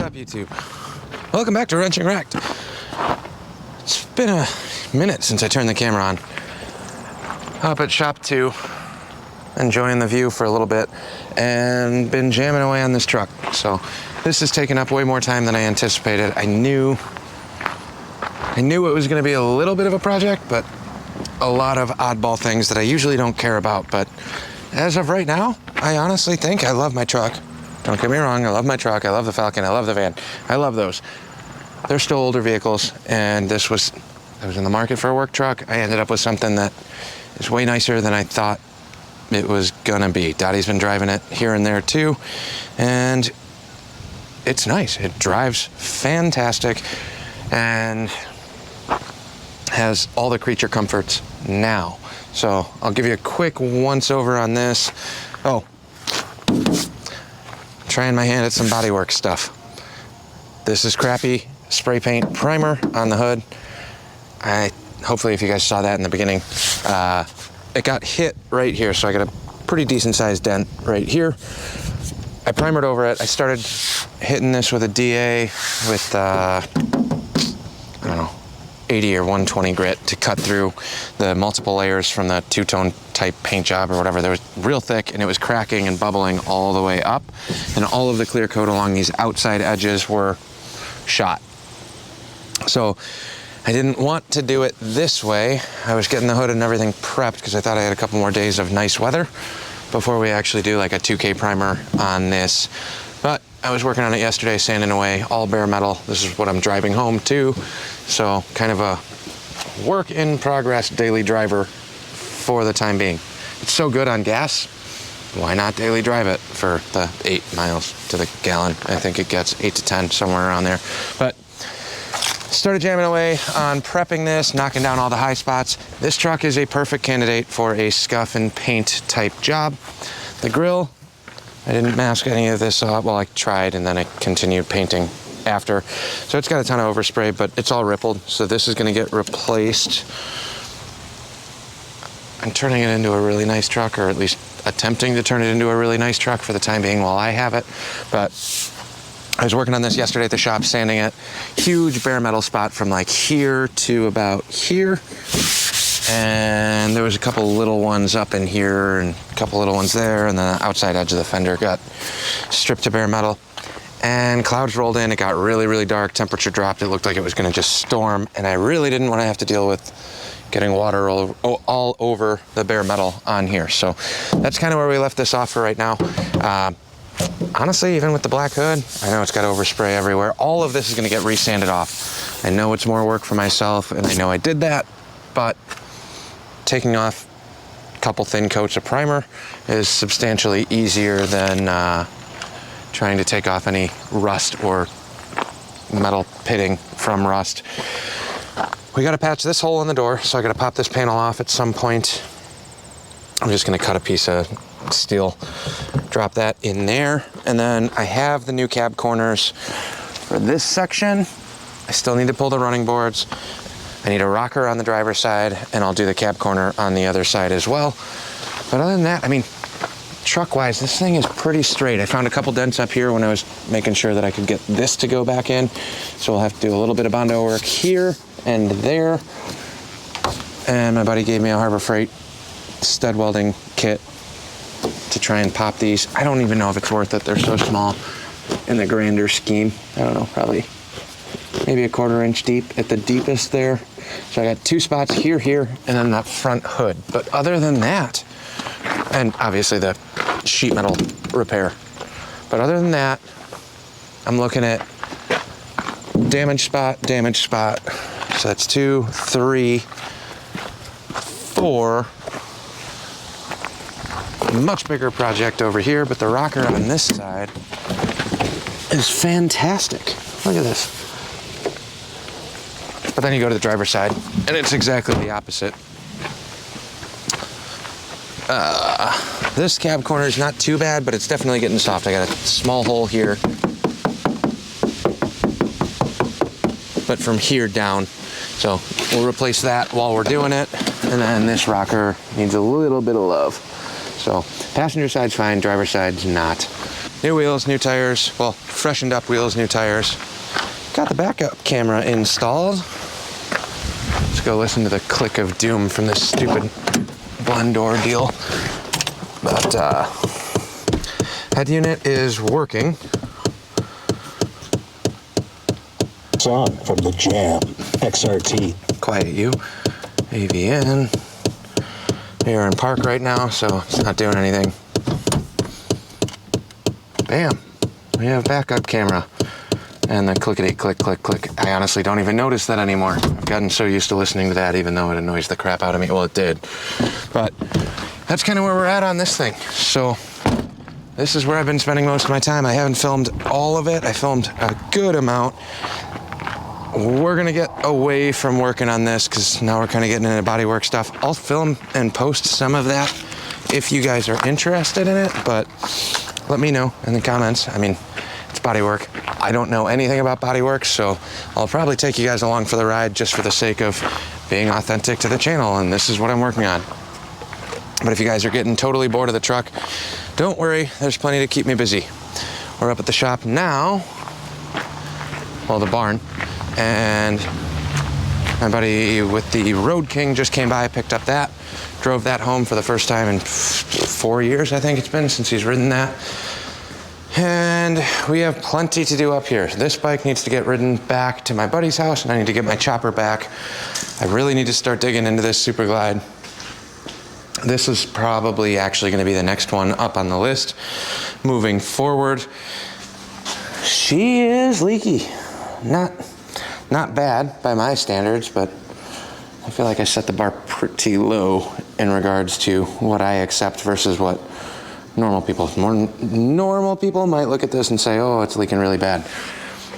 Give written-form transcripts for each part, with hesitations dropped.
up, YouTube? Welcome back to Wrenching Wrecked. It's been a minute since I turned the camera on. Up at shop 2, enjoying the view for a little bit, and been jamming away on this truck. So this has taken up way more time than I anticipated. I knew it was going to be a little bit of a project, but a lot of oddball things that I usually don't care about. But as of right now, I honestly think I love my truck. Don't get me wrong, I love my truck, I love the Falcon, I love the van. I love those. They're still older vehicles, and I was in the market for a work truck. I ended up with something that is way nicer than I thought it was gonna be. Dottie's been driving it here and there too, and it's nice. It drives fantastic and has all the creature comforts now. So I'll give you a quick once over on this. Oh, trying my hand at some Bodywork stuff. This is crappy spray paint primer on the hood. Hopefully if you guys saw that in the beginning, it got hit right here, so I got a pretty decent sized dent right here. I primered over it. I started hitting this with a DA with I don't know, 80 or 120 grit to cut through the multiple layers from the two-tone type paint job or whatever. That was real thick, and it was cracking and bubbling all the way up, and all of the clear coat along these outside edges were shot. So I didn't want to do it this way. I was getting the hood and everything prepped because I thought I had a couple more days of nice weather before we actually do like a 2K primer on this. But I was working on it yesterday, sanding away, all bare metal. This is what I'm driving home to. So kind of a work in progress daily driver for the time being. It's so good on gas, why not daily drive it for the 8 miles to the gallon? I think it gets 8 to 10, somewhere around there. But started jamming away on prepping this, knocking down all the high spots. This truck is a perfect candidate for a scuff and paint type job. The grill, I didn't mask any of this off. Well, I tried, and then I continued painting after. So it's got a ton of overspray, but it's all rippled. So this is gonna get replaced. I'm turning it into a really nice truck, or at least attempting to turn it into a really nice truck for the time being while I have it. But I was working on this yesterday at the shop, sanding it. Huge bare metal spot from like here to about here. And there was a couple little ones up in here and a couple little ones there, and the outside edge of the fender got stripped to bare metal. And clouds rolled in, it got really, really dark, temperature dropped, it looked like it was gonna just storm, and I really didn't wanna have to deal with getting water all over the bare metal on here. So that's kind of where we left this off for right now. Honestly, even with the black hood, I know it's got overspray everywhere. All of this is gonna get resanded off. I know it's more work for myself, and I know I did that, but taking off a couple thin coats of primer is substantially easier than trying to take off any rust or metal pitting from rust. We gotta patch this hole in the door, so I gotta pop this panel off at some point. I'm just gonna cut a piece of steel, drop that in there, and then I have the new cab corners for this section. I still need to pull the running boards. I need a rocker on the driver's side, and I'll do the cab corner on the other side as well. But other than that, I mean, truck-wise, this thing is pretty straight. I found a couple dents up here when I was making sure that I could get this to go back in. So we'll have to do a little bit of Bondo work here and there. And my buddy gave me a Harbor Freight stud welding kit to try and pop these. I don't even know if it's worth it. They're so small in the grander scheme. I don't know, probably maybe a 1/4 inch deep at the deepest there. So I got 2 spots here, and then that front hood. But other than that, and obviously the sheet metal repair. But other than that, I'm looking at damage spot. So that's 2, 3, 4. Much bigger project over here, but the rocker on this side is fantastic. Look at this. But then you go to the driver's side, and it's exactly the opposite. This cab corner is not too bad, but it's definitely getting soft. I got a small hole here, but from here down. So we'll replace that while we're doing it. And then this rocker needs a little bit of love. So passenger side's fine, driver's side's not. New wheels, new tires. Well, freshened up wheels, new tires. Got the backup camera installed. Let's go listen to the click of doom from this stupid blend door deal. But head unit is working. Song from the Jam XRT. Quiet you. AVN. We're in park right now, so it's not doing anything. Bam. We have backup camera. And the clickety click, click, click. I honestly don't even notice that anymore. I've gotten so used to listening to that, even though it annoys the crap out of me. Well, it did. But that's kind of where we're at on this thing. So this is where I've been spending most of my time. I haven't filmed all of it. I filmed a good amount. We're gonna get away from working on this because now we're kind of getting into bodywork stuff. I'll film and post some of that if you guys are interested in it, but let me know in the comments. I mean, it's bodywork. I don't know anything about bodywork, so I'll probably take you guys along for the ride just for the sake of being authentic to the channel, and this is what I'm working on. But if you guys are getting totally bored of the truck, don't worry, there's plenty to keep me busy. We're up at the shop now, well, the barn, and my buddy with the Road King just came by, picked up that, drove that home for the first time in 4 years, I think it's been, since he's ridden that. And we have plenty to do up here. This bike needs to get ridden back to my buddy's house, and I need to get my chopper back. I really need to start digging into this Superglide. This is probably actually going to be the next one up on the list moving forward. She is leaky. Not bad by my standards, but I feel like I set the bar pretty low in regards to what I accept versus what normal people. More normal people might look at this and say, oh, it's leaking really bad.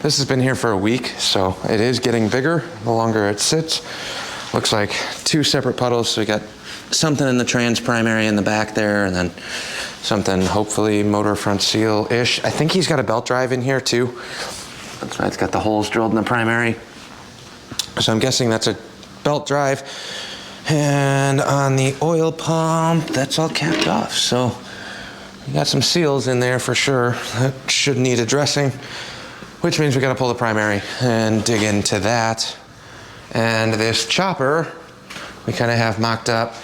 This has been here for a week, so it is getting bigger the longer it sits. Looks like 2 separate puddles, so we got something in the trans primary in the back there, and then something hopefully motor front seal-ish. I think he's got a belt drive in here too. That's why it's got the holes drilled in the primary. So I'm guessing that's a belt drive. And on the oil pump, that's all capped off. So we got some seals in there for sure. That should need addressing, which means we got to pull the primary and dig into that. And this chopper, we kind of have mocked up.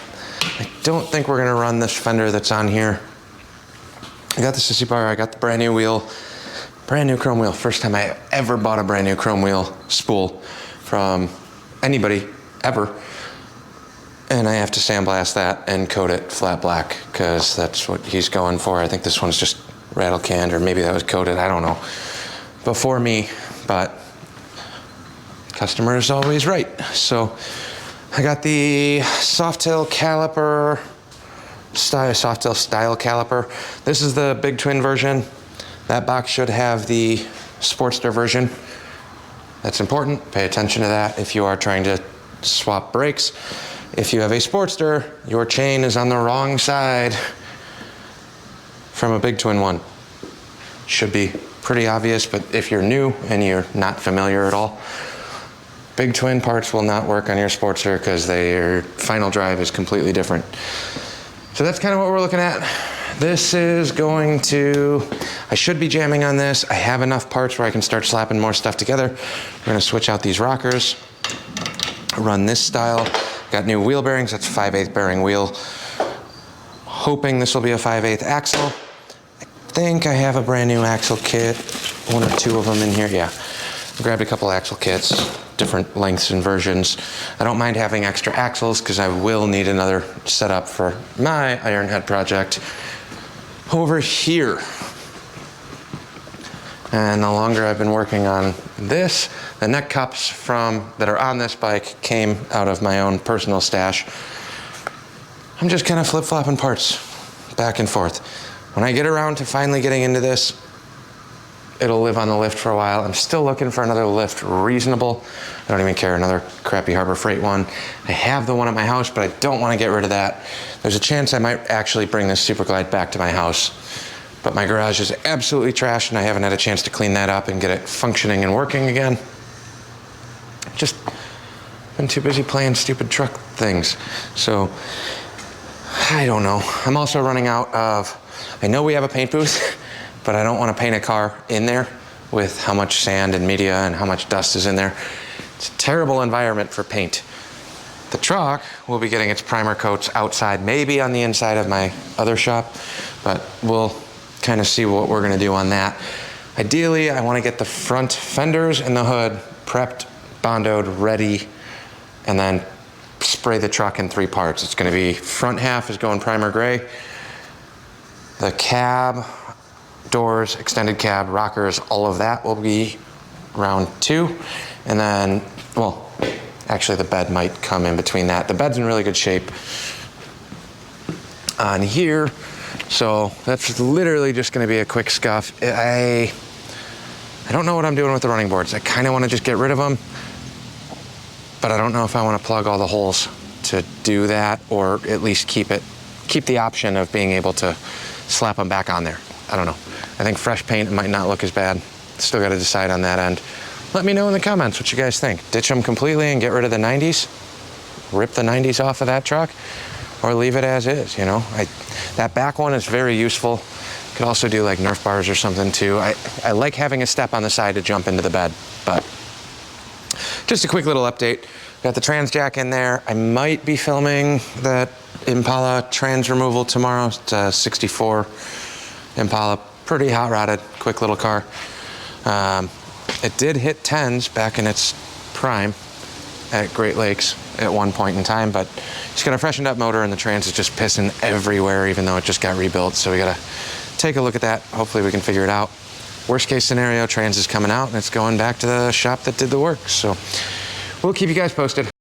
I don't think we're going to run this fender that's on here. I got the sissy bar, I got the brand new wheel, brand new chrome wheel. First time I ever bought a brand new chrome wheel spool from anybody ever. And I have to sandblast that and coat it flat black because that's what he's going for. I think this one's just rattle canned, or maybe that was coated, I don't know, before me, but customer is always right. So I got the Softail caliper, Softail style caliper. This is the big twin version. That box should have the Sportster version. That's important. Pay attention to that if you are trying to swap brakes. If you have a Sportster, your chain is on the wrong side from a big twin one. Should be pretty obvious, but if you're new and you're not familiar at all, big twin parts will not work on your Sportster because their final drive is completely different. So that's kind of what we're looking at. This is going to, I should be jamming on this. I have enough parts where I can start slapping more stuff together. We're gonna switch out these rockers, run this style. Got new wheel bearings, that's 5/8 bearing wheel. Hoping this will be a 5/8 axle. I think I have a brand new axle kit, 1 or 2 of them in here, yeah. I grabbed a couple axle kits, different lengths and versions. I don't mind having extra axles because I will need another setup for my Ironhead project over here. And the longer I've been working on this, the neck cups that are on this bike came out of my own personal stash. I'm just kind of flip-flopping parts back and forth. When I get around to finally getting into this, it'll live on the lift for a while. I'm still looking for another lift reasonable. I don't even care, another crappy Harbor Freight one. I have the one at my house, but I don't want to get rid of that. There's a chance I might actually bring this Superglide back to my house. But my garage is absolutely trashed and I haven't had a chance to clean that up and get it functioning and working again. Just been too busy playing stupid truck things. So, I don't know. I'm also running out of, I know we have a paint booth, but I don't want to paint a car in there with how much sand and media and how much dust is in there. It's a terrible environment for paint. The truck will be getting its primer coats outside, maybe on the inside of my other shop, but we'll kind of see what we're gonna do on that. Ideally, I wanna get the front fenders and the hood prepped, bondoed, ready, and then spray the truck in 3 parts. It's gonna be, front half is going primer gray, the cab, doors, extended cab, rockers, all of that will be round 2. And then, well, actually the bed might come in between that. The bed's in really good shape on here. So that's literally just gonna be a quick scuff. I don't know what I'm doing with the running boards. I kinda wanna just get rid of them, but I don't know if I wanna plug all the holes to do that, or at least keep the option of being able to slap them back on there. I don't know. I think fresh paint might not look as bad. Still gotta decide on that end. Let me know in the comments what you guys think. Ditch them completely and get rid of the 90s? Rip the 90s off of that truck? Or leave it as is, you know? That back one is very useful. Could also do like Nerf bars or something too. I like having a step on the side to jump into the bed, but just a quick little update. Got the trans jack in there. I might be filming that Impala trans removal tomorrow. It's a 64 Impala, pretty hot rodded, quick little car. It did hit 10s back in its prime at Great Lakes at one point in time, but it's got a freshened up motor and the trans is just pissing everywhere, even though it just got rebuilt. So we gotta take a look at that. Hopefully we can figure it out. Worst case scenario, trans is coming out and it's going back to the shop that did the work. So we'll keep you guys posted.